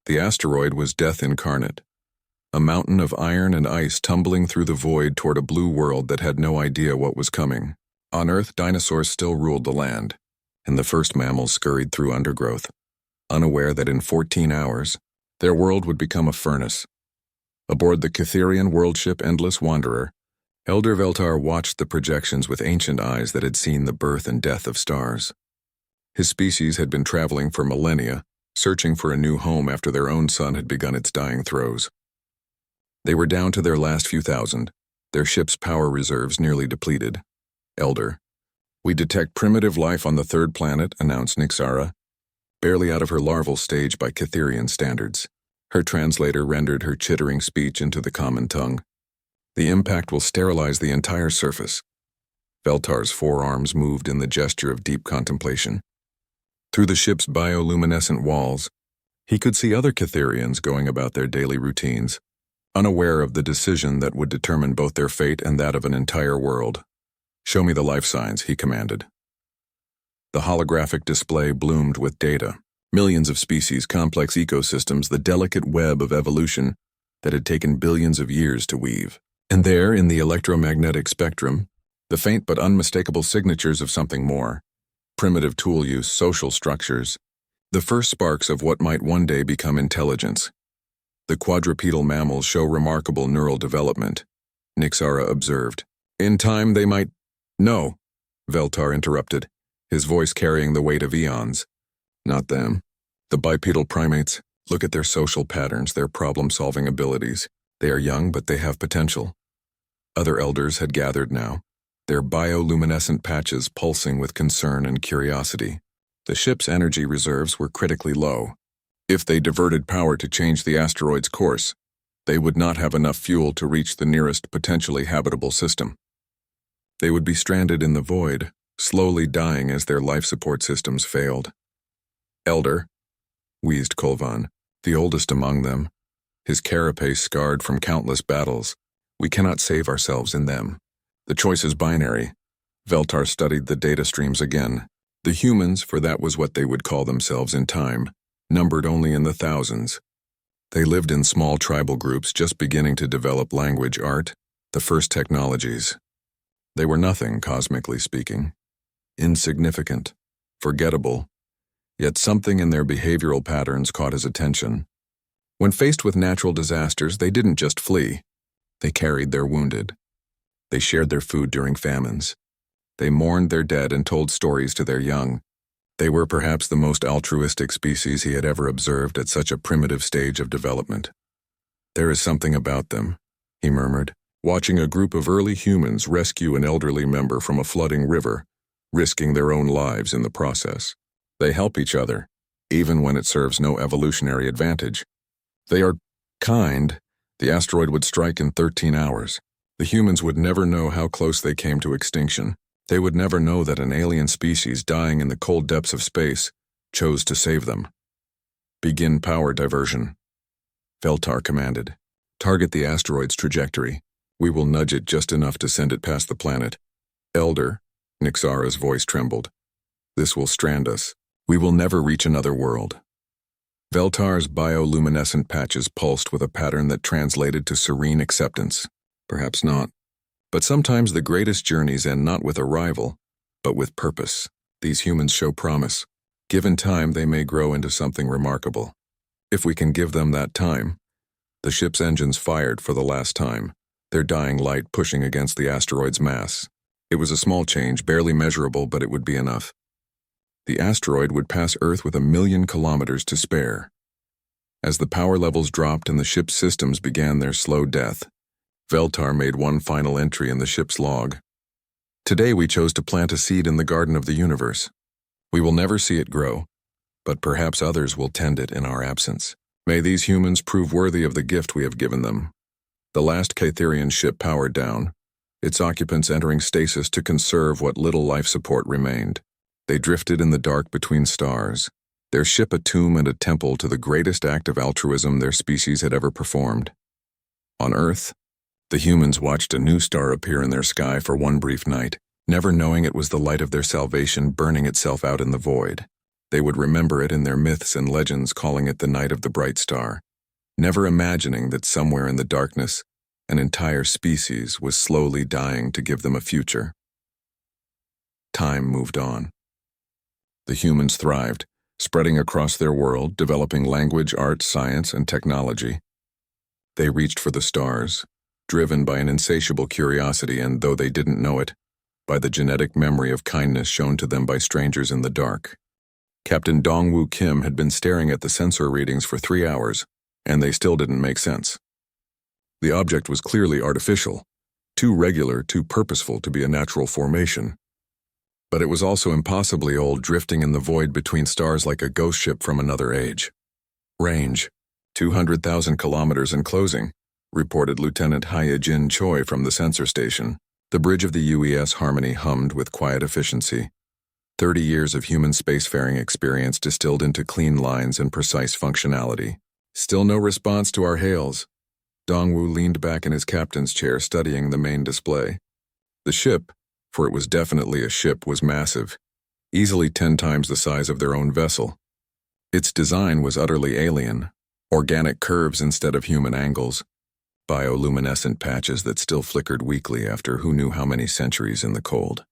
The asteroid was death incarnate, a mountain of iron and ice tumbling through the void toward a blue world that had no idea what was coming. On Earth, dinosaurs still ruled the land, and the first mammals scurried through undergrowth, unaware that in 14 hours, their world would become a furnace. Aboard the Cytherian world ship Endless Wanderer, Elder Veltar watched the projections with ancient eyes that had seen the birth and death of stars. His species had been traveling for millennia, searching for a new home after their own sun had begun its dying throes. They were down to their last few thousand, their ship's power reserves nearly depleted. Elder, "We detect primitive life on the third planet," announced Nyxara, barely out of her larval stage by Cytherian standards. Her translator rendered her chittering speech into the common tongue. "The impact will sterilize the entire surface." Veltar's forearms moved in the gesture of deep contemplation. Through the ship's bioluminescent walls, he could see other Cytherians going about their daily routines, unaware of the decision that would determine both their fate and that of an entire world. "Show me the life signs," he commanded. The holographic display bloomed with data. Millions of species, complex ecosystems, the delicate web of evolution that had taken billions of years to weave. And there, in the electromagnetic spectrum, the faint but unmistakable signatures of something more. Primitive tool use, social structures, the first sparks of what might one day become intelligence. The quadrupedal mammals show remarkable neural development, Nyxara observed. "In time they might—" "No," Veltar interrupted, his voice carrying the weight of eons. "Not them. The bipedal primates, look at their social patterns, their problem-solving abilities. They are young, but they have potential." Other elders had gathered now, their bioluminescent patches pulsing with concern and curiosity. The ship's energy reserves were critically low. If they diverted power to change the asteroid's course, they would not have enough fuel to reach the nearest potentially habitable system. They would be stranded in the void, slowly dying as their life support systems failed. "Elder," wheezed Kolvan, the oldest among them, his carapace scarred from countless battles, "we cannot save ourselves in them. The choice is binary." Veltar studied the data streams again. The humans, for that was what they would call themselves in time, numbered only in the thousands. They lived in small tribal groups just beginning to develop language, art, the first technologies. They were nothing, cosmically speaking. Insignificant, forgettable, yet something in their behavioral patterns caught his attention. When faced with natural disasters, they didn't just flee. They carried their wounded. They shared their food during famines. They mourned their dead and told stories to their young. They were perhaps the most altruistic species he had ever observed at such a primitive stage of development. "There is something about them," he murmured, watching a group of early humans rescue an elderly member from a flooding river, risking their own lives in the process. They help each other, even when it serves no evolutionary advantage. They are kind. The asteroid would strike in 13 hours. The humans would never know how close they came to extinction. They would never know that an alien species dying in the cold depths of space chose to save them. "Begin power diversion," Veltar commanded. "Target the asteroid's trajectory. We will nudge it just enough to send it past the planet." "Elder," Nyxara's voice trembled, "this will strand us. We will never reach another world." Veltar's bioluminescent patches pulsed with a pattern that translated to serene acceptance. Perhaps not. But sometimes the greatest journeys end not with arrival, but with purpose. These humans show promise. Given time, they may grow into something remarkable. If we can give them that time. The ship's engines fired for the last time, their dying light pushing against the asteroid's mass. It was a small change, barely measurable, but it would be enough. The asteroid would pass Earth with 1,000,000 kilometers to spare. As the power levels dropped and the ship's systems began their slow death, Veltar made one final entry in the ship's log. "Today we chose to plant a seed in the garden of the universe. We will never see it grow, but perhaps others will tend it in our absence. May these humans prove worthy of the gift we have given them." The last Cytherian ship powered down, its occupants entering stasis to conserve what little life support remained. They drifted in the dark between stars, their ship a tomb and a temple to the greatest act of altruism their species had ever performed. On Earth, the humans watched a new star appear in their sky for one brief night, never knowing it was the light of their salvation burning itself out in the void. They would remember it in their myths and legends, calling it the Night of the Bright Star, never imagining that somewhere in the darkness, an entire species was slowly dying to give them a future. Time moved on. The humans thrived, spreading across their world, developing language, art, science, and technology. They reached for the stars, driven by an insatiable curiosity and, though they didn't know it, by the genetic memory of kindness shown to them by strangers in the dark. Captain Dongwoo Kim had been staring at the sensor readings for 3 hours, and they still didn't make sense. The object was clearly artificial, too regular, too purposeful to be a natural formation. But it was also impossibly old, drifting in the void between stars like a ghost ship from another age. Range, 200,000 kilometers and closing, reported Lieutenant Hye-Jin Choi from the sensor station. The bridge of the UES Harmony hummed with quiet efficiency. 30 years of human spacefaring experience distilled into clean lines and precise functionality. Still no response to our hails. Dongwoo leaned back in his captain's chair, studying the main display. The ship, for it was definitely a ship, was massive, easily 10 times the size of their own vessel. Its design was utterly alien, organic curves instead of human angles, bioluminescent patches that still flickered weakly after who knew how many centuries in the cold.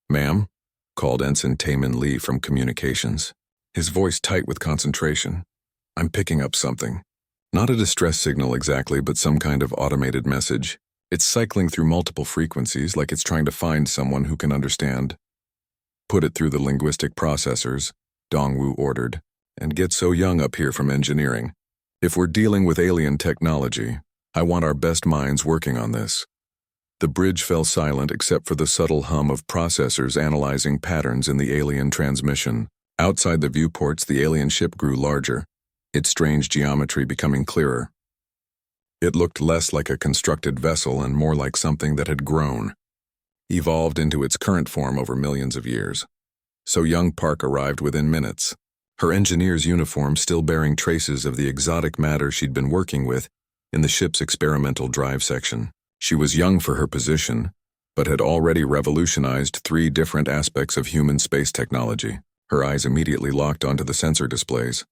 "Ma'am?" called Ensign Taemin Lee from communications, his voice tight with concentration. "I'm picking up something. Not a distress signal exactly, but some kind of automated message. It's cycling through multiple frequencies, like it's trying to find someone who can understand." "Put it through the linguistic processors," Dongwoo ordered, "and get So Young up here from engineering. If we're dealing with alien technology, I want our best minds working on this." The bridge fell silent except for the subtle hum of processors analyzing patterns in the alien transmission. Outside the viewports, the alien ship grew larger, its strange geometry becoming clearer. It looked less like a constructed vessel and more like something that had grown, evolved into its current form over millions of years. So Young Park arrived within minutes, her engineer's uniform still bearing traces of the exotic matter she'd been working with in the ship's experimental drive section. She was young for her position, but had already revolutionized 3 different aspects of human space technology. Her eyes immediately locked onto the sensor displays.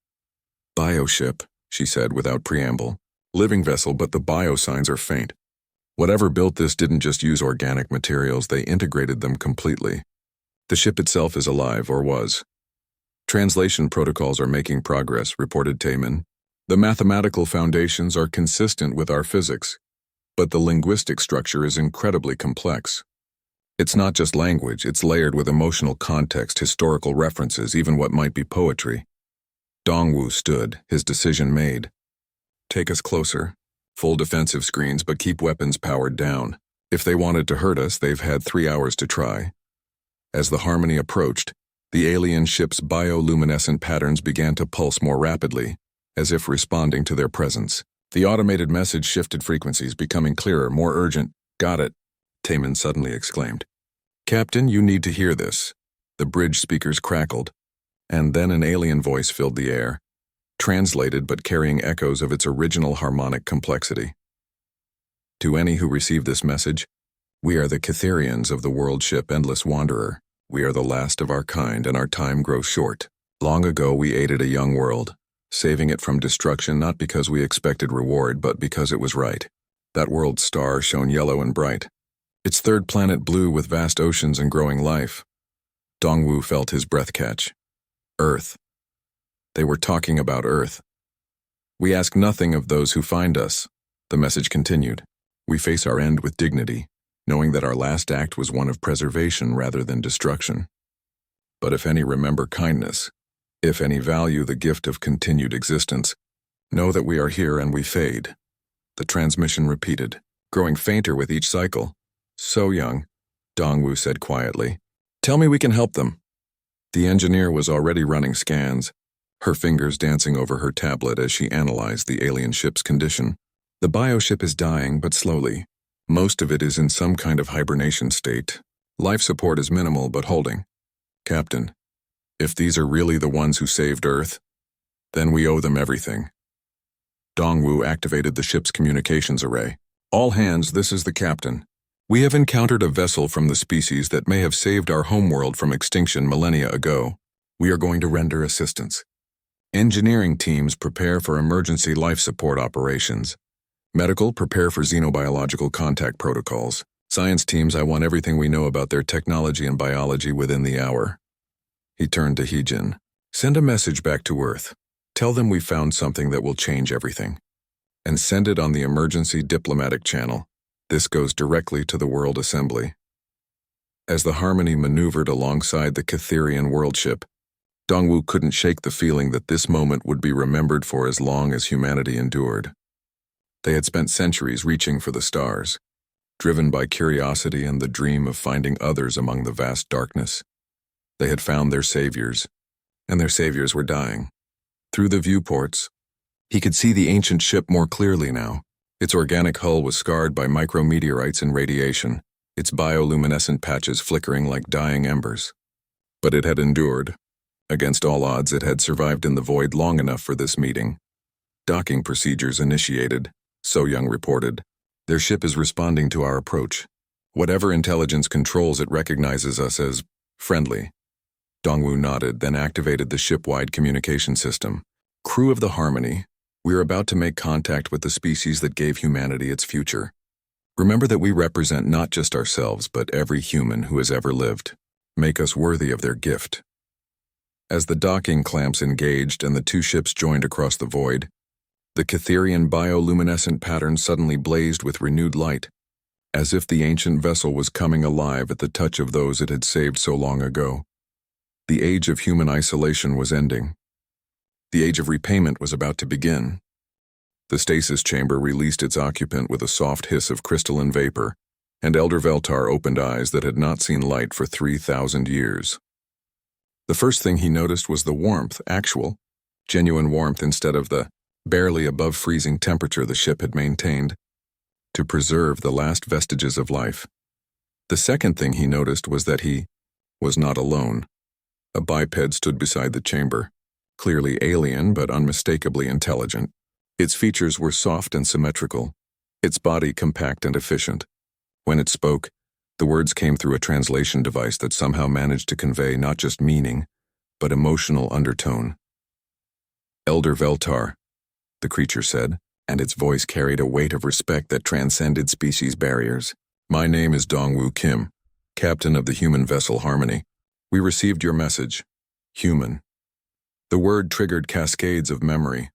"Bioship," she said without preamble. "Living vessel, but the bio signs are faint. Whatever built this didn't just use organic materials, they integrated them completely. The ship itself is alive, or was." "Translation protocols are making progress," reported Taemin. "The mathematical foundations are consistent with our physics, but the linguistic structure is incredibly complex. It's not just language, it's layered with emotional context, historical references, even what might be poetry." Dongwoo stood, his decision made. "Take us closer. Full defensive screens, but keep weapons powered down. If they wanted to hurt us, they've had 3 hours to try." As the Harmony approached, the alien ship's bioluminescent patterns began to pulse more rapidly, as if responding to their presence. The automated message shifted frequencies, becoming clearer, more urgent. "Got it," Taemin suddenly exclaimed. "Captain, you need to hear this." The bridge speakers crackled, and then an alien voice filled the air, translated but carrying echoes of its original harmonic complexity. "To any who receive this message, we are the Catherians of the world ship Endless Wanderer. We are the last of our kind, and our time grows short. Long ago we aided a young world, saving it from destruction not because we expected reward, but because it was right. That world's star shone yellow and bright, its third planet blue with vast oceans and growing life." Dongwoo felt his breath catch. Earth. They were talking about Earth. "We ask nothing of those who find us," the message continued. "We face our end with dignity, knowing that our last act was one of preservation rather than destruction. But if any remember kindness, if any value the gift of continued existence, know that we are here and we fade." The transmission repeated, growing fainter with each cycle. "So Young," Dongwoo said quietly. "Tell me we can help them." The engineer was already running scans, her fingers dancing over her tablet as she analyzed the alien ship's condition. "The bioship is dying, but slowly. Most of it is in some kind of hibernation state. Life support is minimal, but holding. Captain, if these are really the ones who saved Earth, then we owe them everything." Dongwoo activated the ship's communications array. "All hands, this is the captain. We have encountered a vessel from the species that may have saved our homeworld from extinction millennia ago. We are going to render assistance. Engineering teams prepare for emergency life support operations. Medical, prepare for xenobiological contact protocols. Science teams, I want everything we know about their technology and biology within the hour. He turned to Heejin. Send a message back to Earth. Tell them we found something that will change everything. And send it on the emergency diplomatic channel. This goes directly to the World Assembly. As the Harmony maneuvered alongside the Catherian world ship, Dongwu couldn't shake the feeling that this moment would be remembered for as long as humanity endured. They had spent centuries reaching for the stars, driven by curiosity and the dream of finding others among the vast darkness. They had found their saviors, and their saviors were dying. Through the viewports, he could see the ancient ship more clearly now. Its organic hull was scarred by micrometeorites and radiation, its bioluminescent patches flickering like dying embers. But it had endured. Against all odds, it had survived in the void long enough for this meeting. Docking procedures initiated, So Young reported. Their ship is responding to our approach. Whatever intelligence controls it recognizes us as friendly. Dongwu nodded, then activated the ship-wide communication system. Crew of the Harmony, we are about to make contact with the species that gave humanity its future. Remember that we represent not just ourselves, but every human who has ever lived. Make us worthy of their gift. As the docking clamps engaged and the two ships joined across the void, the Catherian bioluminescent pattern suddenly blazed with renewed light, as if the ancient vessel was coming alive at the touch of those it had saved so long ago. The age of human isolation was ending. The age of repayment was about to begin. The stasis chamber released its occupant with a soft hiss of crystalline vapor, and Elder Veltar opened eyes that had not seen light for 3,000 years. The first thing he noticed was the warmth, actual, genuine warmth instead of the barely above freezing temperature the ship had maintained to preserve the last vestiges of life. The second thing he noticed was that he was not alone. A biped stood beside the chamber, clearly alien but unmistakably intelligent. Its features were soft and symmetrical, its body compact and efficient. When it spoke, the words came through a translation device that somehow managed to convey not just meaning, but emotional undertone. Elder Veltar, the creature said, and its voice carried a weight of respect that transcended species barriers. My name is Dongwu Kim, captain of the human vessel Harmony. We received your message. Human. The word triggered cascades of memory,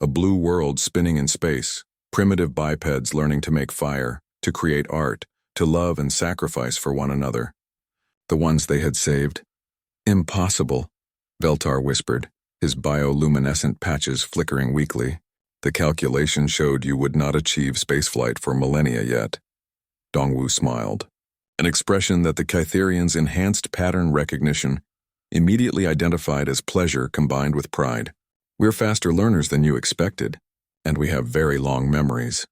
a blue world spinning in space, primitive bipeds learning to make fire, to create art, to love and sacrifice for one another. The ones they had saved. Impossible, Veltar whispered, his bioluminescent patches flickering weakly. The calculation showed you would not achieve spaceflight for millennia yet. Dongwu smiled, an expression that the Catherians' enhanced pattern recognition immediately identified as pleasure combined with pride. We're faster learners than you expected, and we have very long memories.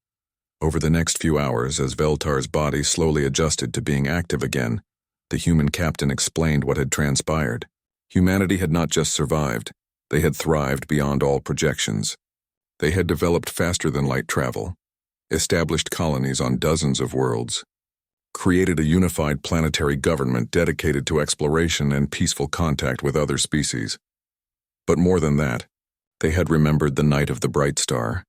Over the next few hours, as Veltar's body slowly adjusted to being active again, the human captain explained what had transpired. Humanity had not just survived, they had thrived beyond all projections. They had developed faster than light travel, established colonies on dozens of worlds, created a unified planetary government dedicated to exploration and peaceful contact with other species. But more than that, they had remembered the night of the bright star.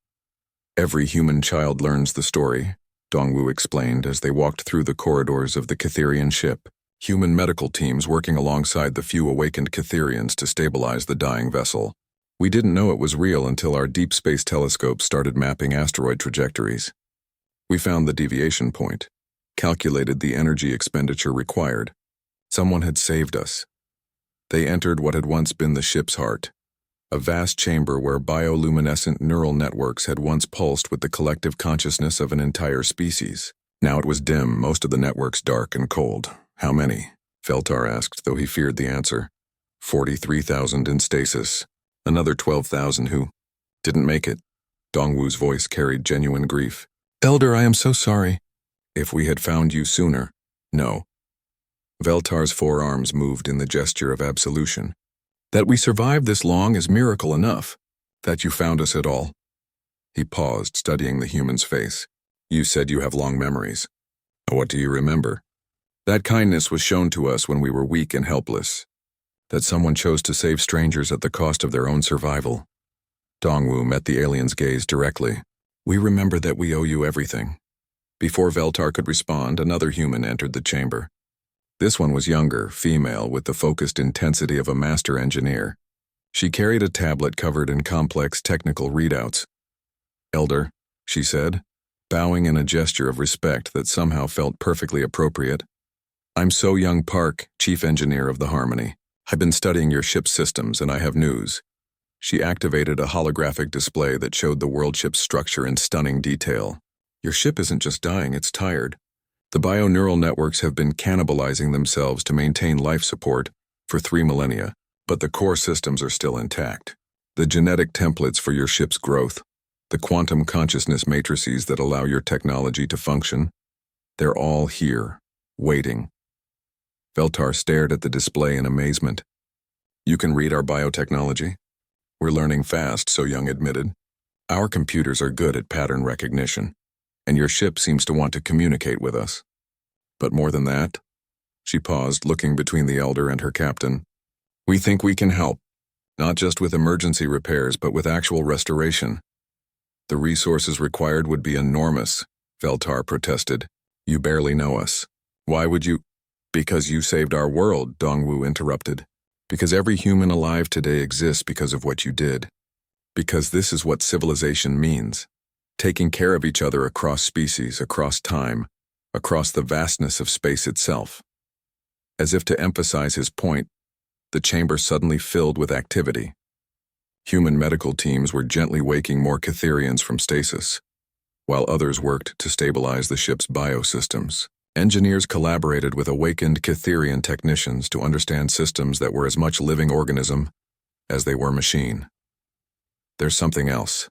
Every human child learns the story, Dongwu explained as they walked through the corridors of the Catherian ship, human medical teams working alongside the few awakened Catherians to stabilize the dying vessel. We didn't know it was real until our deep space telescopes started mapping asteroid trajectories. We found the deviation point, calculated the energy expenditure required. Someone had saved us. They entered what had once been the ship's heart, a vast chamber where bioluminescent neural networks had once pulsed with the collective consciousness of an entire species. Now it was dim, most of the networks dark and cold. How many? Veltar asked, though he feared the answer. 43,000 in stasis. Another 12,000 who didn't make it. Dongwu's voice carried genuine grief. Elder, I am so sorry. If we had found you sooner. No. Veltar's forearms moved in the gesture of absolution. That we survived this long is miracle enough. That you found us at all. He paused, studying the human's face. You said you have long memories. What do you remember? That kindness was shown to us when we were weak and helpless. that someone chose to save strangers at the cost of their own survival. Dongwu met the alien's gaze directly. "We remember that we owe you everything." Before Veltar could respond, another human entered the chamber. This one was younger, female, with the focused intensity of a master engineer. She carried a tablet covered in complex technical readouts. "Elder," she said, bowing in a gesture of respect that somehow felt perfectly appropriate. "I'm So Young Park, chief engineer of the Harmony. I've been studying your ship's systems and I have news." She activated a holographic display that showed the world ship's structure in stunning detail. "Your ship isn't just dying, it's tired. The bio-neural networks have been cannibalizing themselves to maintain life support for 3 millennia, but the core systems are still intact. The genetic templates for your ship's growth, the quantum consciousness matrices that allow your technology to function, they're all here, waiting." Veltar stared at the display in amazement. "You can read our biotechnology?" "We're learning fast," So Young admitted. "Our computers are good at pattern recognition, and your ship seems to want to communicate with us. But more than that," she paused, looking between the Elder and her captain, "we think we can help, not just with emergency repairs, but with actual restoration." "The resources required would be enormous," Veltar protested. "You barely know us. Why would you—" "Because you saved our world," Dongwu interrupted. "Because every human alive today exists because of what you did. Because this is what civilization means. Taking care of each other across species, across time, across the vastness of space itself." As if to emphasize his point, the chamber suddenly filled with activity. Human medical teams were gently waking more Catherians from stasis, while others worked to stabilize the ship's biosystems. Engineers collaborated with awakened Catherian technicians to understand systems that were as much living organism as they were machine. "There's something else,"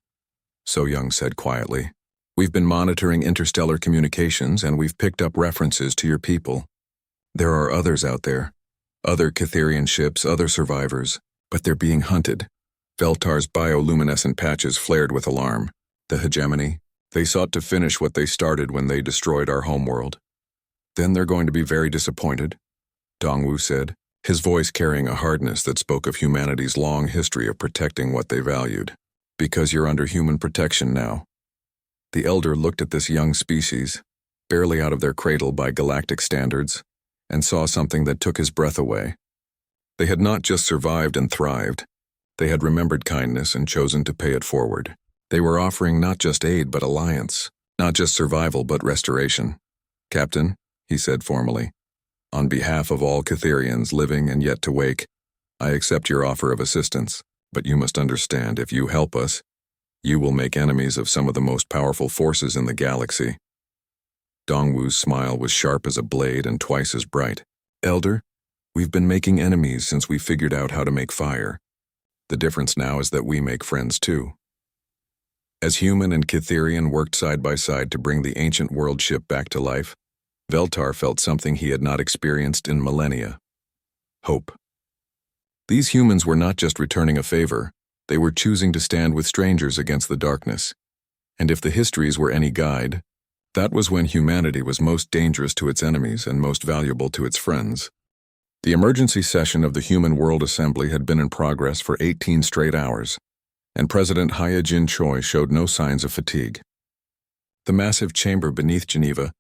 So Young said quietly. "We've been monitoring interstellar communications and we've picked up references to your people. There are others out there, other Catherian ships, other survivors, but they're being hunted." Veltar's bioluminescent patches flared with alarm. "The hegemony? They sought to finish what they started when they destroyed our homeworld." "Then they're going to be very disappointed," Dongwu said, his voice carrying a hardness that spoke of humanity's long history of protecting what they valued. "Because you're under human protection now." The Elder looked at this young species, barely out of their cradle by galactic standards, and saw something that took his breath away. They had not just survived and thrived. They had remembered kindness and chosen to pay it forward. They were offering not just aid but alliance, not just survival but restoration. "Captain," he said formally, "on behalf of all Catherians living and yet to wake, I accept your offer of assistance, but you must understand, if you help us, you will make enemies of some of the most powerful forces in the galaxy." Dongwu's smile was sharp as a blade and twice as bright. "Elder, we've been making enemies since we figured out how to make fire. The difference now is that we make friends too." As human and Catherian worked side by side to bring the ancient world ship back to life, Veltar felt something he had not experienced in millennia. Hope. These humans were not just returning a favor, they were choosing to stand with strangers against the darkness. And if the histories were any guide, that was when humanity was most dangerous to its enemies and most valuable to its friends. The emergency session of the Human World Assembly had been in progress for 18 straight hours, and President Haya Jin Choi showed no signs of fatigue. The massive chamber beneath Geneva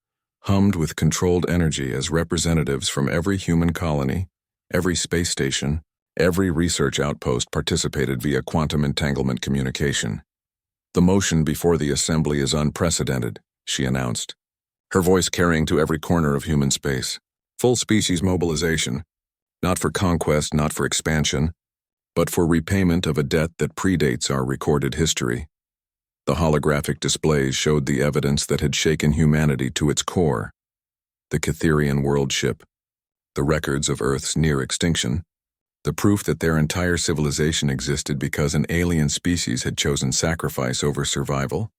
hummed with controlled energy as representatives from every human colony, every space station, every research outpost participated via quantum entanglement communication. "The motion before the assembly is unprecedented," she announced, her voice carrying to every corner of human space. "Full species mobilization, not for conquest, not for expansion, but for repayment of a debt that predates our recorded history." The holographic displays showed the evidence that had shaken humanity to its core. The Catherian world ship, the records of Earth's near extinction, the proof that their entire civilization existed because an alien species had chosen sacrifice over survival.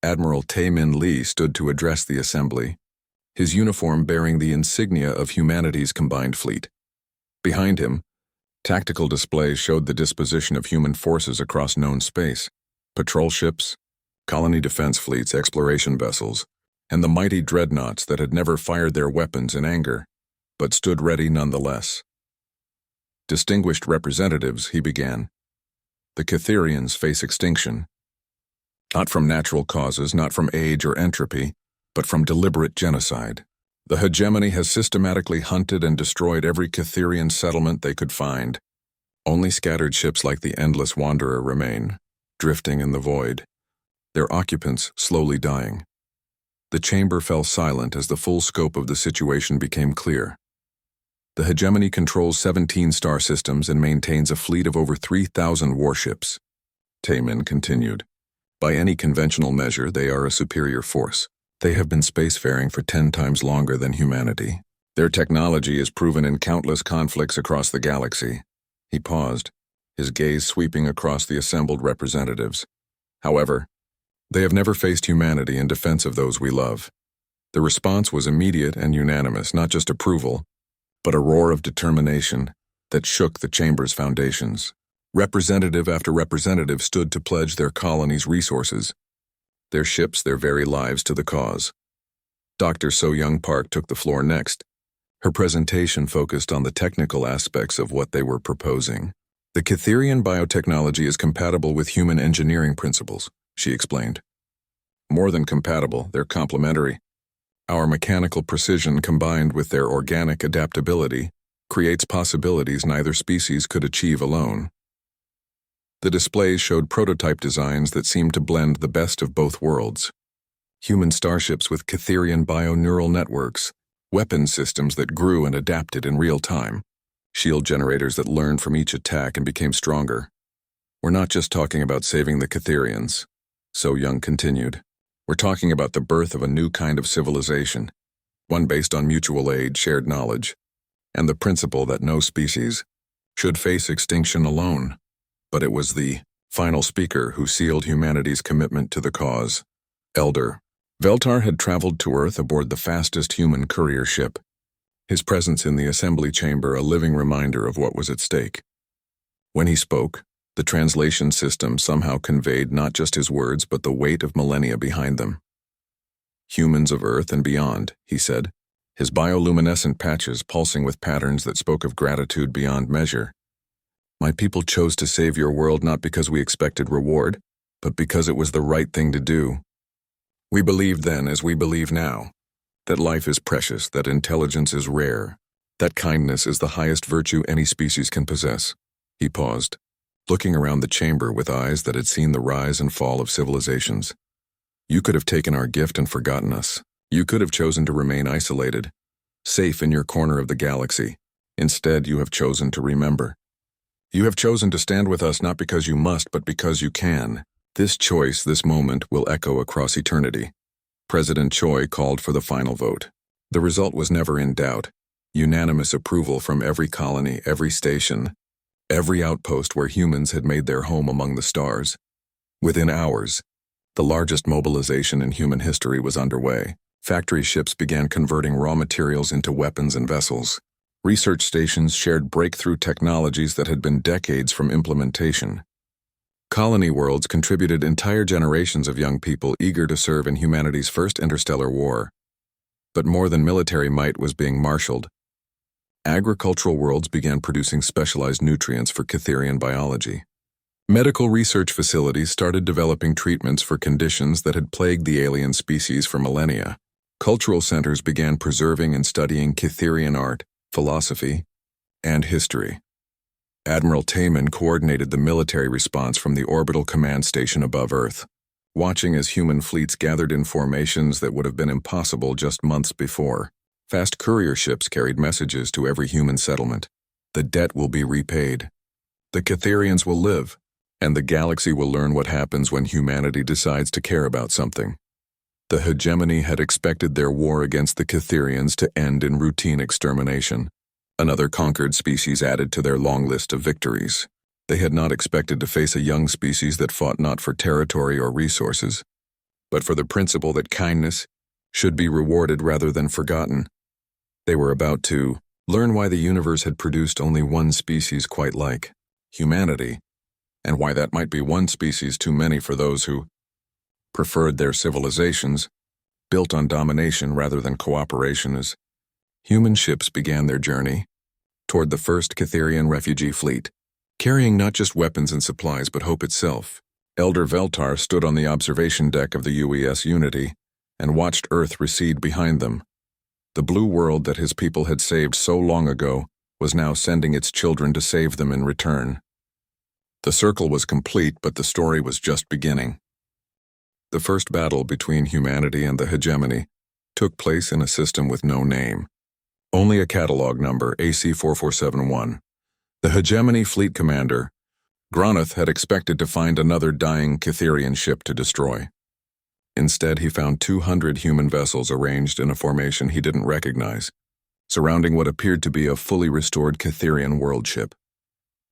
Admiral Tae-Min Lee stood to address the assembly, his uniform bearing the insignia of humanity's combined fleet. Behind him, tactical displays showed the disposition of human forces across known space: patrol ships, colony defense fleets, exploration vessels, and the mighty dreadnoughts that had never fired their weapons in anger, but stood ready nonetheless. Distinguished representatives, he began. The Cytherians face extinction. Not from natural causes, not from age or entropy, but from deliberate genocide. The hegemony has systematically hunted and destroyed every Cytherian settlement they could find. Only scattered ships like the Endless Wanderer remain, drifting in the void, their occupants slowly dying. The chamber fell silent as the full scope of the situation became clear. The hegemony controls 17 star systems and maintains a fleet of over 3,000 warships. Taemin continued. By any conventional measure, they are a superior force. They have been spacefaring for 10 times longer than humanity. Their technology is proven in countless conflicts across the galaxy. He paused, his gaze sweeping across the assembled representatives. However, they have never faced humanity in defense of those we love. The response was immediate and unanimous, not just approval, but a roar of determination that shook the chamber's foundations. Representative after representative stood to pledge their colony's resources, their ships, their very lives to the cause. Dr. So-Young Park took the floor next. Her presentation focused on the technical aspects of what they were proposing. The Cytherian biotechnology is compatible with human engineering principles, she explained. More than compatible, they're complementary. Our mechanical precision combined with their organic adaptability creates possibilities neither species could achieve alone. The displays showed prototype designs that seemed to blend the best of both worlds. Human starships with Cytherian bio-neural networks, weapon systems that grew and adapted in real time, shield generators that learned from each attack and became stronger. We're not just talking about saving the Cytherians, So-Young continued. We're talking about the birth of a new kind of civilization, one based on mutual aid, shared knowledge, and the principle that no species should face extinction alone. But it was the final speaker who sealed humanity's commitment to the cause. Elder Veltar had traveled to Earth aboard the fastest human courier ship, his presence in the assembly chamber a living reminder of what was at stake. When he spoke, the translation system somehow conveyed not just his words but the weight of millennia behind them. Humans of Earth and beyond, he said, his bioluminescent patches pulsing with patterns that spoke of gratitude beyond measure. My people chose to save your world not because we expected reward, but because it was the right thing to do. We believed then, as we believe now, that life is precious, that intelligence is rare, that kindness is the highest virtue any species can possess. He paused, looking around the chamber with eyes that had seen the rise and fall of civilizations. You could have taken our gift and forgotten us. You could have chosen to remain isolated, safe in your corner of the galaxy. Instead, you have chosen to remember. You have chosen to stand with us not because you must, but because you can. This choice, this moment, will echo across eternity. President Choi called for the final vote. The result was never in doubt. Unanimous approval from every colony, every station, every outpost where humans had made their home among the stars. Within hours, the largest mobilization in human history was underway. Factory ships began converting raw materials into weapons and vessels. Research stations shared breakthrough technologies that had been decades from implementation. Colony worlds contributed entire generations of young people eager to serve in humanity's first interstellar war. But more than military might was being marshaled. Agricultural worlds began producing specialized nutrients for Cytherian biology. Medical research facilities started developing treatments for conditions that had plagued the alien species for millennia. Cultural centers began preserving and studying Cytherian art, philosophy, and history. Admiral Taemin coordinated the military response from the orbital command station above Earth, watching as human fleets gathered in formations that would have been impossible just months before. Fast courier ships carried messages to every human settlement. The debt will be repaid. The Cytherians will live, and the galaxy will learn what happens when humanity decides to care about something. The hegemony had expected their war against the Cytherians to end in routine extermination. Another conquered species added to their long list of victories. They had not expected to face a young species that fought not for territory or resources, but for the principle that kindness should be rewarded rather than forgotten. They were about to learn why the universe had produced only one species quite like humanity, and why that might be one species too many for those who preferred their civilizations, built on domination rather than cooperation as human ships began their journey toward the first Catherian refugee fleet, carrying not just weapons and supplies but hope itself. Elder Veltar stood on the observation deck of the UES Unity and watched Earth recede behind them. The blue world that his people had saved so long ago was now sending its children to save them in return. The circle was complete, but the story was just beginning. The first battle between humanity and the hegemony took place in a system with no name. Only a catalog number, AC-4471. The hegemony fleet commander, Gronoth, had expected to find another dying Catherian ship to destroy. Instead, he found 200 human vessels arranged in a formation he didn't recognize, surrounding what appeared to be a fully restored Catherian world ship.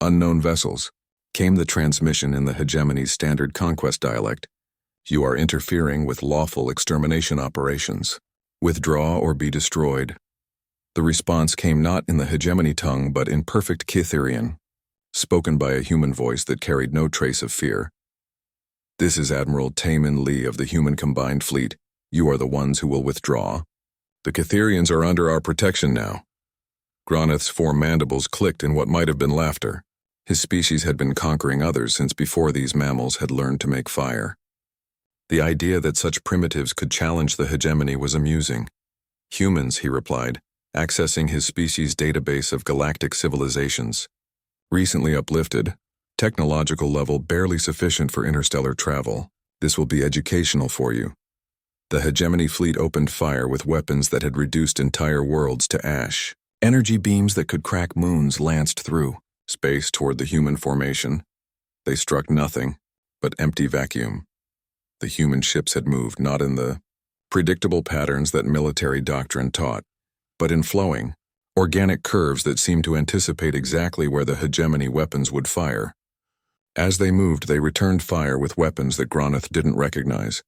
Unknown vessels. Came the transmission in the hegemony's standard conquest dialect. You are interfering with lawful extermination operations. Withdraw or be destroyed. The response came not in the hegemony tongue but in perfect Catherian, spoken by a human voice that carried no trace of fear. This is Admiral Taemin Lee of the Human Combined Fleet. You are the ones who will withdraw. The Catherians are under our protection now. Gronoth's four mandibles clicked in what might have been laughter. His species had been conquering others since before these mammals had learned to make fire. The idea that such primitives could challenge the hegemony was amusing. Humans, he replied, accessing his species' database of galactic civilizations. Recently uplifted, technological level barely sufficient for interstellar travel. This will be educational for you. The hegemony fleet opened fire with weapons that had reduced entire worlds to ash. Energy beams that could crack moons lanced through space toward the human formation. They struck nothing but empty vacuum. The human ships had moved not in the predictable patterns that military doctrine taught, but in flowing, organic curves that seemed to anticipate exactly where the hegemony weapons would fire. As they moved, they returned fire with weapons that Gronoth didn't recognize.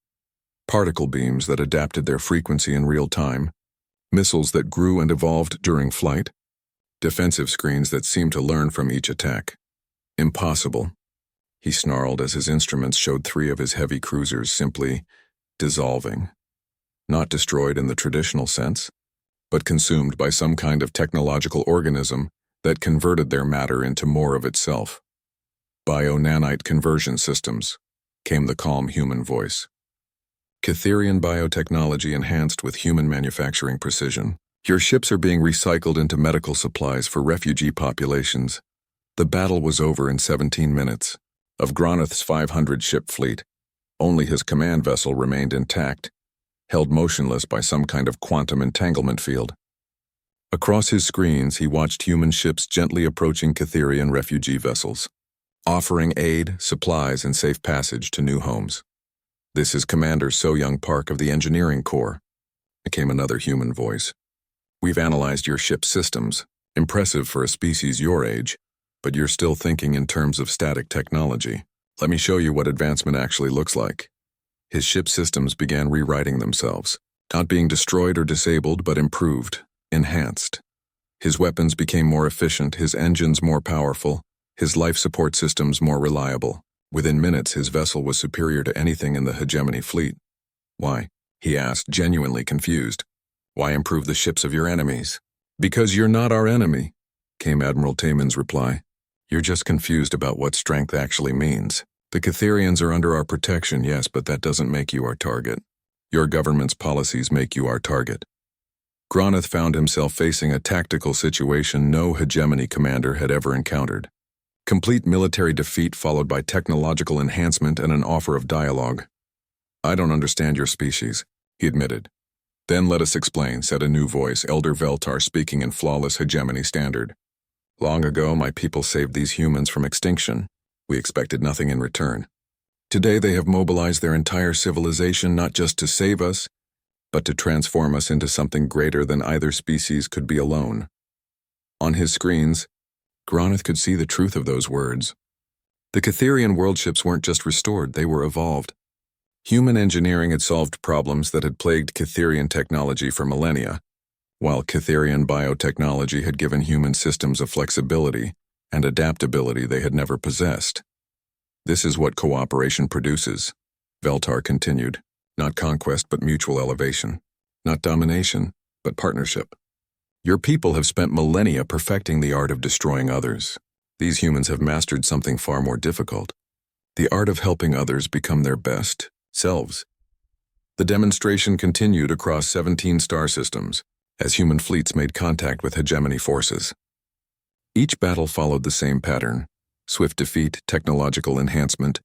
Particle beams that adapted their frequency in real time, missiles that grew and evolved during flight, defensive screens that seemed to learn from each attack. Impossible, he snarled as his instruments showed 3 of his heavy cruisers simply dissolving. Not destroyed in the traditional sense, but consumed by some kind of technological organism that converted their matter into more of itself. Bio-nanite conversion systems, came the calm human voice. Catherian biotechnology enhanced with human manufacturing precision. Your ships are being recycled into medical supplies for refugee populations. The battle was over in 17 minutes. Of Gronoth's 500-ship fleet, only his command vessel remained intact, held motionless by some kind of quantum entanglement field. Across his screens, he watched human ships gently approaching Catherian refugee vessels, offering aid, supplies, and safe passage to new homes. This is Commander So-Young Park of the Engineering Corps, came another human voice. We've analyzed your ship's systems, impressive for a species your age, but you're still thinking in terms of static technology. Let me show you what advancement actually looks like. His ship systems began rewriting themselves, not being destroyed or disabled, but improved, enhanced. His weapons became more efficient, his engines more powerful, his life support systems more reliable. Within minutes, his vessel was superior to anything in the hegemony fleet. Why? He asked, genuinely confused. Why improve the ships of your enemies? Because you're not our enemy, came Admiral Taemin's reply. You're just confused about what strength actually means. The Catherians are under our protection, yes, but that doesn't make you our target. Your government's policies make you our target. Gronoth found himself facing a tactical situation no hegemony commander had ever encountered. Complete military defeat followed by technological enhancement and an offer of dialogue. I don't understand your species, he admitted. Then let us explain, said a new voice, Elder Veltar speaking in flawless hegemony standard. Long ago, my people saved these humans from extinction. We expected nothing in return. Today they have mobilized their entire civilization not just to save us, but to transform us into something greater than either species could be alone. On his screens, Gronoth could see the truth of those words. The Catherian worldships weren't just restored, they were evolved. Human engineering had solved problems that had plagued Catherian technology for millennia, while Catherian biotechnology had given human systems a flexibility and adaptability they had never possessed. This is what cooperation produces, Veltar continued. Not conquest but mutual elevation. Not domination, but partnership. Your people have spent millennia perfecting the art of destroying others. These humans have mastered something far more difficult: the art of helping others become their best selves. The demonstration continued across 17 star systems as human fleets made contact with hegemony forces. Each battle followed the same pattern: swift defeat, technological enhancement,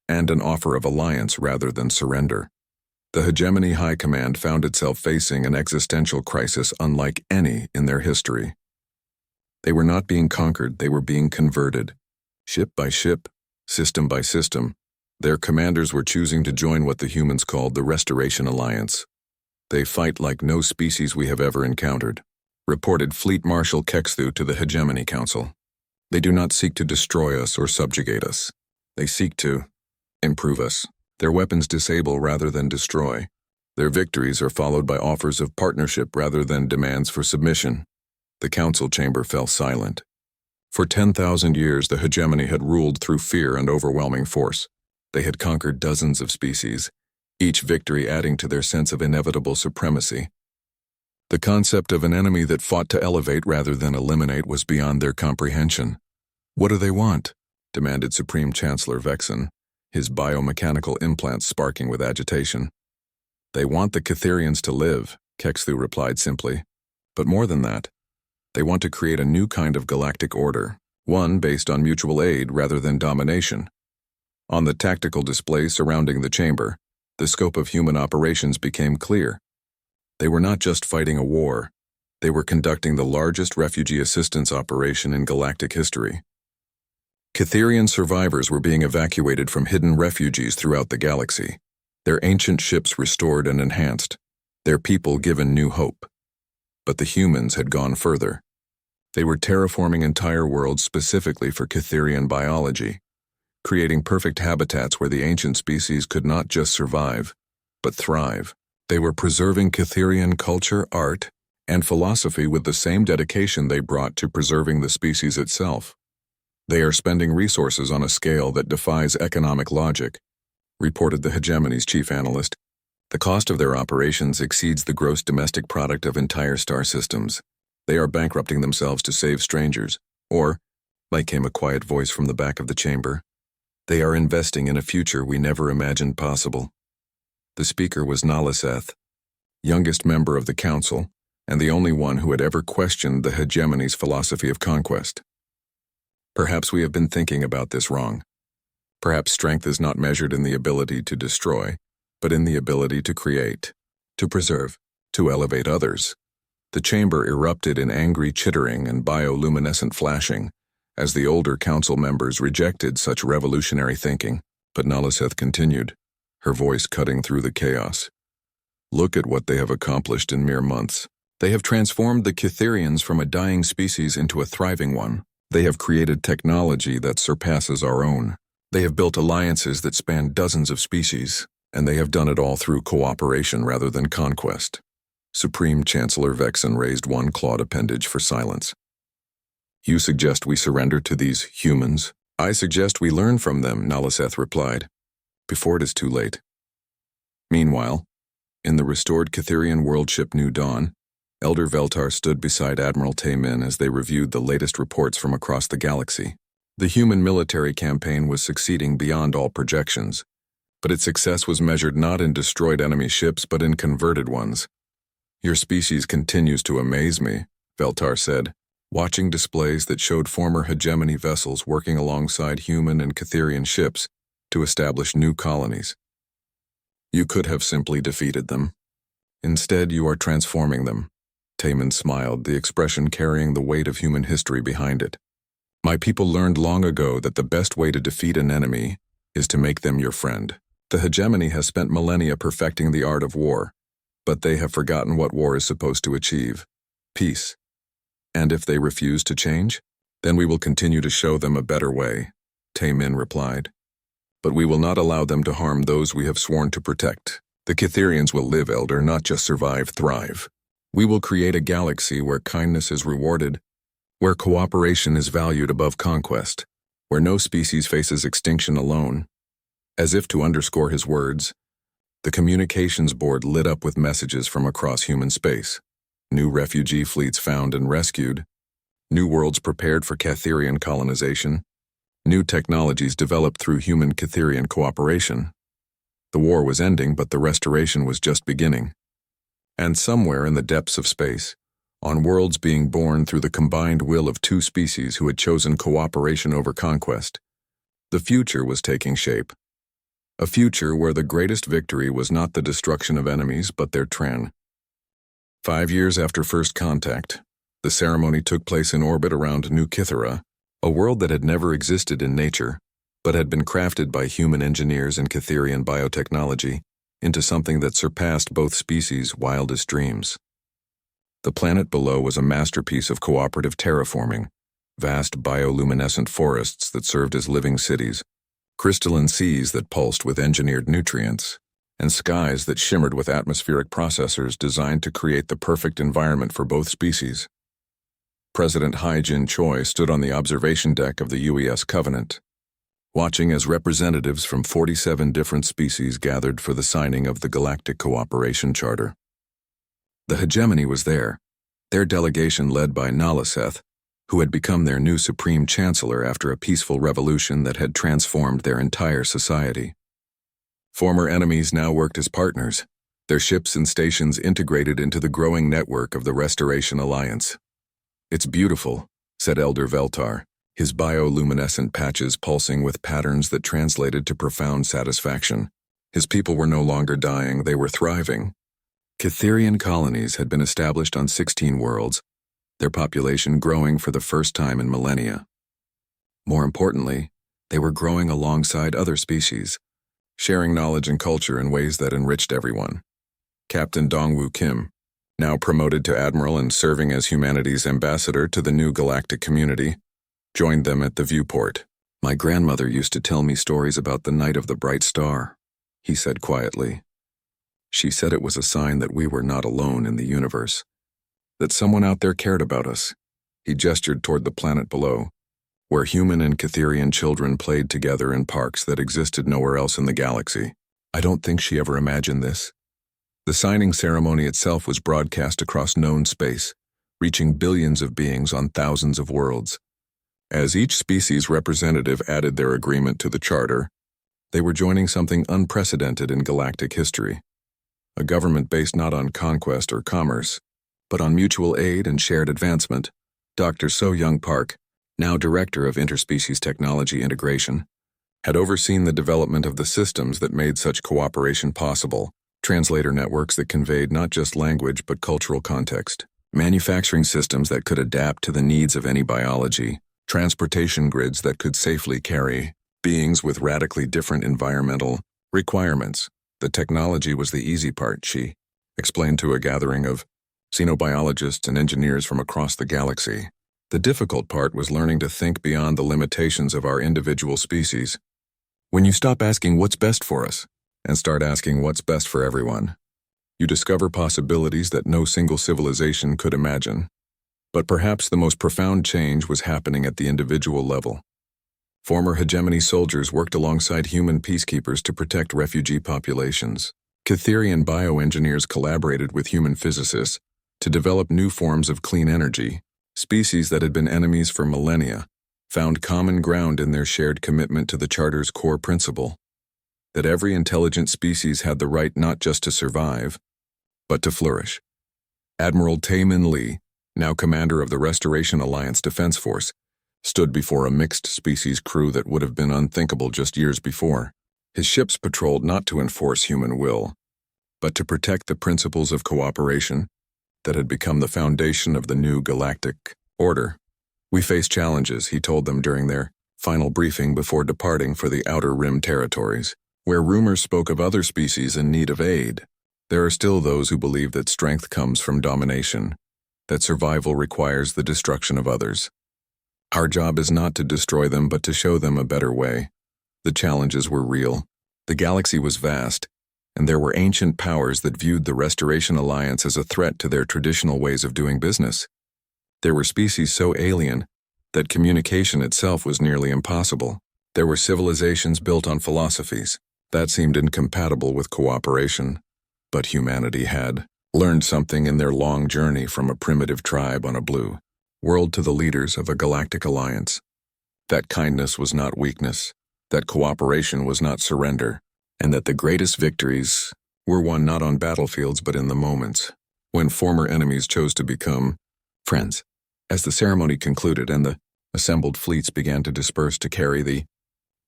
and an offer of alliance rather than surrender. The hegemony high command found itself facing an existential crisis unlike any in their history. They were not being conquered, they were being converted. Ship by ship, system by system, their commanders were choosing to join what the humans called the Restoration Alliance. They fight like no species we have ever encountered, reported Fleet Marshal Kexthu to the Hegemony Council. They do not seek to destroy us or subjugate us. They seek to improve us. Their weapons disable rather than destroy. Their victories are followed by offers of partnership rather than demands for submission. The council chamber fell silent. For 10,000 years, the hegemony had ruled through fear and overwhelming force. They had conquered dozens of species, each victory adding to their sense of inevitable supremacy. The concept of an enemy that fought to elevate rather than eliminate was beyond their comprehension. "What do they want?" demanded Supreme Chancellor Vexen, his biomechanical implants sparking with agitation. "They want the Catherians to live," Kexthu replied simply. "But more than that, they want to create a new kind of galactic order, one based on mutual aid rather than domination." On the tactical display surrounding the chamber, the scope of human operations became clear. They were not just fighting a war, they were conducting the largest refugee assistance operation in galactic history. Catherian survivors were being evacuated from hidden refugees throughout the galaxy, their ancient ships restored and enhanced, their people given new hope. But the humans had gone further. They were terraforming entire worlds specifically for Catherian biology, creating perfect habitats where the ancient species could not just survive, but thrive. They were preserving Catherian culture, art, and philosophy with the same dedication they brought to preserving the species itself. "They are spending resources on a scale that defies economic logic," reported the hegemony's chief analyst. "The cost of their operations exceeds the gross domestic product of entire star systems. They are bankrupting themselves to save strangers, or," like came a quiet voice from the back of the chamber, "they are investing in a future we never imagined possible." The speaker was Naliseth, youngest member of the council, and the only one who had ever questioned the hegemony's philosophy of conquest. "Perhaps we have been thinking about this wrong. Perhaps strength is not measured in the ability to destroy, but in the ability to create, to preserve, to elevate others." The chamber erupted in angry chittering and bioluminescent flashing, as the older council members rejected such revolutionary thinking. But Naliseth continued, her voice cutting through the chaos. "Look at what they have accomplished in mere months. They have transformed the Catherians from a dying species into a thriving one. They have created technology that surpasses our own. They have built alliances that span dozens of species, and they have done it all through cooperation rather than conquest." Supreme Chancellor Vexen raised one clawed appendage for silence. "You suggest we surrender to these humans?" "I suggest we learn from them," Naliseth replied, "before it is too late." Meanwhile, in the restored Catherian world ship New Dawn, Elder Veltar stood beside Admiral Taymin as they reviewed the latest reports from across the galaxy. The human military campaign was succeeding beyond all projections, but its success was measured not in destroyed enemy ships but in converted ones. "Your species continues to amaze me," Veltar said, watching displays that showed former hegemony vessels working alongside human and Catherian ships to establish new colonies. "You could have simply defeated them. Instead, you are transforming them." Taymin smiled, the expression carrying the weight of human history behind it. "My people learned long ago that the best way to defeat an enemy is to make them your friend. The hegemony has spent millennia perfecting the art of war, but they have forgotten what war is supposed to achieve: peace. And if they refuse to change, then we will continue to show them a better way," Taymin replied. "But we will not allow them to harm those we have sworn to protect. The Catherians will live, Elder, not just survive, thrive. We will create a galaxy where kindness is rewarded, where cooperation is valued above conquest, where no species faces extinction alone." As if to underscore his words, the communications board lit up with messages from across human space. new refugee fleets found and rescued, new worlds prepared for Catherian colonization, new technologies developed through human-Catherian cooperation. The war was ending, but the restoration was just beginning. And somewhere in the depths of space, on worlds being born through the combined will of two species who had chosen cooperation over conquest, the future was taking shape. A future where the greatest victory was not the destruction of enemies, but their tran. 5 years after first contact, the ceremony took place in orbit around New Kythera, a world that had never existed in nature, but had been crafted by human engineers and Catherian biotechnology into something that surpassed both species' wildest dreams. The planet below was a masterpiece of cooperative terraforming, vast bioluminescent forests that served as living cities, crystalline seas that pulsed with engineered nutrients, and skies that shimmered with atmospheric processors designed to create the perfect environment for both species. President Hai-Jin Choi stood on the observation deck of the UES Covenant, watching as representatives from 47 different species gathered for the signing of the Galactic Cooperation Charter. The hegemony was there, their delegation led by Nalaseth, who had become their new supreme chancellor after a peaceful revolution that had transformed their entire society. Former enemies now worked as partners, their ships and stations integrated into the growing network of the Restoration Alliance. "It's beautiful," said Elder Veltar, his bioluminescent patches pulsing with patterns that translated to profound satisfaction. His people were no longer dying, they were thriving. Catherian colonies had been established on 16 worlds, their population growing for the first time in millennia. More importantly, they were growing alongside other species, sharing knowledge and culture in ways that enriched everyone. Captain Dongwoo Kim, now promoted to admiral and serving as humanity's ambassador to the new galactic community, joined them at the viewport. "My grandmother used to tell me stories about the night of the bright star," he said quietly. "She said it was a sign that we were not alone in the universe, that someone out there cared about us." He gestured toward the planet below, where human and Catherian children played together in parks that existed nowhere else in the galaxy. I don't think she ever imagined this. The signing ceremony itself was broadcast across known space, reaching billions of beings on thousands of worlds. As each species representative added their agreement to the charter, they were joining something unprecedented in galactic history. A government based not on conquest or commerce, but on mutual aid and shared advancement. Dr. So-Young Park, now Director of Interspecies Technology Integration, had overseen the development of the systems that made such cooperation possible, translator networks that conveyed not just language but cultural context, manufacturing systems that could adapt to the needs of any biology, transportation grids that could safely carry beings with radically different environmental requirements. The technology was the easy part, she explained to a gathering of xenobiologists and engineers from across the galaxy. The difficult part was learning to think beyond the limitations of our individual species. When you stop asking what's best for us and start asking what's best for everyone, you discover possibilities that no single civilization could imagine. But perhaps the most profound change was happening at the individual level. Former hegemony soldiers worked alongside human peacekeepers to protect refugee populations. Catherian bioengineers collaborated with human physicists to develop new forms of clean energy. Species that had been enemies for millennia found common ground in their shared commitment to the Charter's core principle, that every intelligent species had the right not just to survive, but to flourish. Admiral Tae-Min Lee, now commander of the Restoration Alliance Defense Force, stood before a mixed-species crew that would have been unthinkable just years before. His ships patrolled not to enforce human will, but to protect the principles of cooperation that had become the foundation of the new galactic order. "We face challenges," he told them during their final briefing before departing for the Outer Rim territories, where rumors spoke of other species in need of aid. There are still those who believe that strength comes from domination, that survival requires the destruction of others. Our job is not to destroy them, but to show them a better way. The challenges were real. The galaxy was vast, and there were ancient powers that viewed the Restoration Alliance as a threat to their traditional ways of doing business. There were species so alien that communication itself was nearly impossible. There were civilizations built on philosophies that seemed incompatible with cooperation, but humanity had learned something in their long journey from a primitive tribe on a blue world to the leaders of a galactic alliance. That kindness was not weakness, that cooperation was not surrender, and that the greatest victories were won not on battlefields but in the moments when former enemies chose to become friends. As the ceremony concluded and the assembled fleets began to disperse to carry the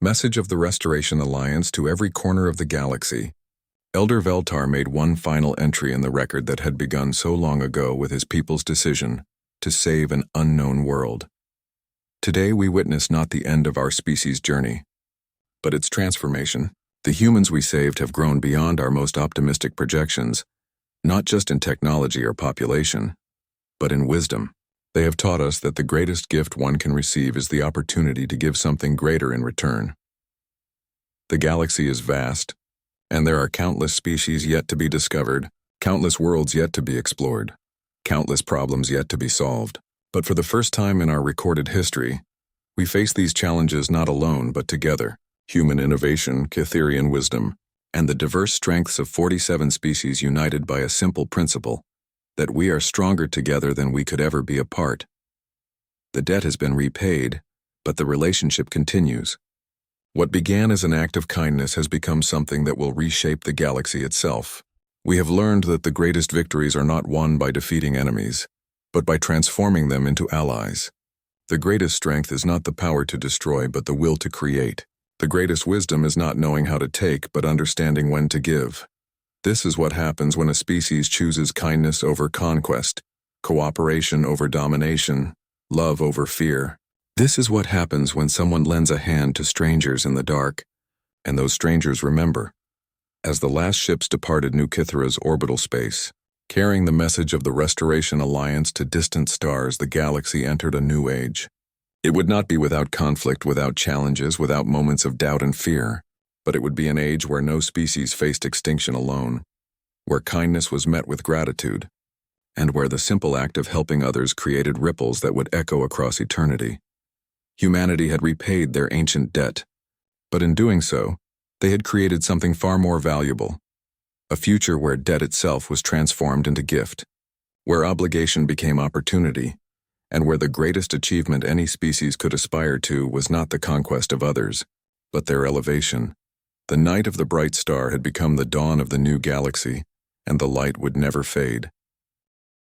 message of the Restoration Alliance to every corner of the galaxy, Elder Veltar made one final entry in the record that had begun so long ago with his people's decision to save an unknown world. Today we witness not the end of our species' journey, but its transformation. The humans we saved have grown beyond our most optimistic projections, not just in technology or population, but in wisdom. They have taught us that the greatest gift one can receive is the opportunity to give something greater in return. The galaxy is vast, and there are countless species yet to be discovered, countless worlds yet to be explored, countless problems yet to be solved. But for the first time in our recorded history, we face these challenges not alone but together. Human innovation, Cytherian wisdom, and the diverse strengths of 47 species united by a simple principle, that we are stronger together than we could ever be apart. The debt has been repaid, but the relationship continues. What began as an act of kindness has become something that will reshape the galaxy itself. We have learned that the greatest victories are not won by defeating enemies, but by transforming them into allies. The greatest strength is not the power to destroy, but the will to create. The greatest wisdom is not knowing how to take, but understanding when to give. This is what happens when a species chooses kindness over conquest, cooperation over domination, love over fear. This is what happens when someone lends a hand to strangers in the dark, and those strangers remember. As the last ships departed New Kythera's orbital space, carrying the message of the Restoration Alliance to distant stars, the galaxy entered a new age. It would not be without conflict, without challenges, without moments of doubt and fear, but it would be an age where no species faced extinction alone, where kindness was met with gratitude, and where the simple act of helping others created ripples that would echo across eternity. Humanity had repaid their ancient debt, but in doing so, they had created something far more valuable, a future where debt itself was transformed into gift, where obligation became opportunity, and where the greatest achievement any species could aspire to was not the conquest of others, but their elevation. The night of the bright star had become the dawn of the new galaxy, and the light would never fade.